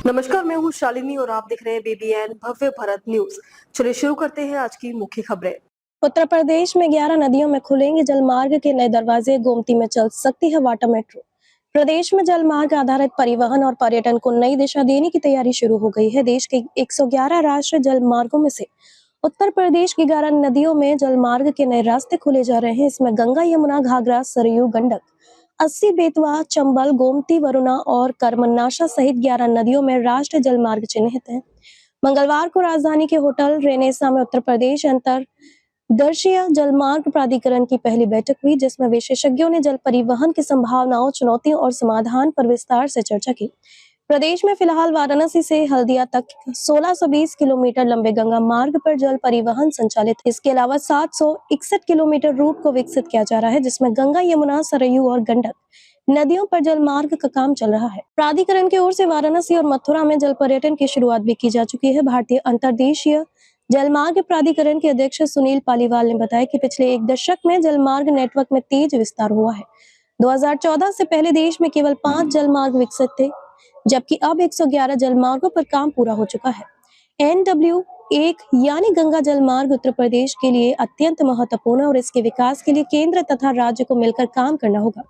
नमस्कार, मैं हूँ शालिनी और आप देख रहे हैं BBN भव्य भारत न्यूज। चलिए शुरू करते हैं आज की मुख्य खबरें। उत्तर प्रदेश में 11 नदियों में खुलेंगे जलमार्ग के नए दरवाजे, गोमती में चल सकती है वाटर मेट्रो। प्रदेश में जलमार्ग आधारित परिवहन और पर्यटन को नई दिशा देने की तैयारी शुरू हो गई है। देश के 111 राष्ट्रीय जलमार्गों में से उत्तर प्रदेश की 11 नदियों में जलमार्ग के नए रास्ते खोले जा रहे हैं। इसमें गंगा, यमुना, घाघरा, सरयू, गंडक, अस्सी, बेतवा, चंबल, गोमती, वरुणा और करमनाशा सहित 11 नदियों में राष्ट्रीय जलमार्ग चिन्हित हैं। मंगलवार को राजधानी के होटल रेनेसा में उत्तर प्रदेश अंतरदर्शीय जलमार्ग प्राधिकरण की पहली बैठक हुई, जिसमें विशेषज्ञों ने जल परिवहन की संभावनाओं, चुनौतियों और समाधान पर विस्तार से चर्चा की। प्रदेश में फिलहाल वाराणसी से हल्दिया तक 1620 किलोमीटर लंबे गंगा मार्ग पर जल परिवहन संचालित है। इसके अलावा 761 किलोमीटर रूट को विकसित किया जा रहा है, जिसमें गंगा, यमुना, सरयू और गंडक नदियों पर जल मार्ग का काम चल रहा है। प्राधिकरण की ओर से वाराणसी और मथुरा में जल पर्यटन की शुरुआत भी की जा चुकी है। भारतीय अंतर्देशीय जलमार्ग प्राधिकरण के अध्यक्ष सुनील पालीवाल ने बताया कि पिछले एक दशक में जलमार्ग नेटवर्क में तेज विस्तार हुआ है। 2014 से पहले देश में केवल 5 जलमार्ग विकसित थे, जबकि अब 111 जलमार्गों पर काम पूरा हो चुका है। NW1 यानी गंगा जलमार्ग उत्तर प्रदेश के लिए अत्यंत महत्वपूर्ण है और इसके विकास के लिए केंद्र तथा राज्य को मिलकर काम करना होगा।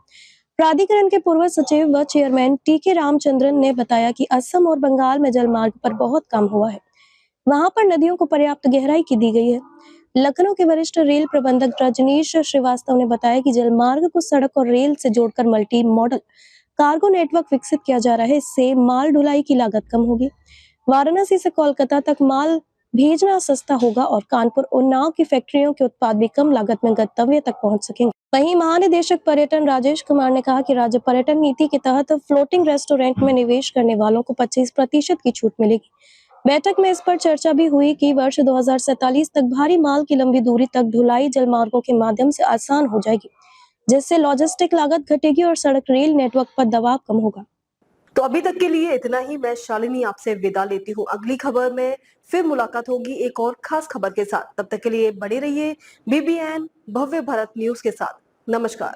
प्राधिकरण के पूर्व सचिव व चेयरमैन TK रामचंद्रन ने बताया कि असम और बंगाल में जलमार्ग पर बहुत काम हुआ है। वहां पर नदियों को पर्याप्त गहराई की दी गई है। लखनऊ के वरिष्ठ रेल प्रबंधक रजनीश श्रीवास्तव ने बताया कि जलमार्ग को सड़क और रेल से जोड़कर मल्टी मॉडल कार्गो नेटवर्क विकसित किया जा रहा है। इससे माल ढुलाई की लागत कम होगी। वाराणसी से कोलकाता तक माल भेजना सस्ता होगा और कानपुर, उन्नाव की फैक्ट्रियों के उत्पाद भी कम लागत में गंतव्य तक पहुंच सकेंगे। वहीं महानिदेशक पर्यटन राजेश कुमार ने कहा कि राज्य पर्यटन नीति के तहत फ्लोटिंग रेस्टोरेंट में निवेश करने वालों को 25% की छूट मिलेगी। बैठक में इस पर चर्चा भी हुई कि वर्ष 2047 तक भारी माल की लंबी दूरी तक ढुलाई जलमार्गों के माध्यम से आसान हो जाएगी, जिससे लॉजिस्टिक लागत घटेगी और सड़क रेल नेटवर्क पर दबाव कम होगा। तो अभी तक के लिए इतना ही। मैं शालिनी आपसे विदा लेती हूँ। अगली खबर में फिर मुलाकात होगी एक और खास खबर के साथ। तब तक के लिए बने रहिए BBN भव्य भारत न्यूज के साथ। नमस्कार।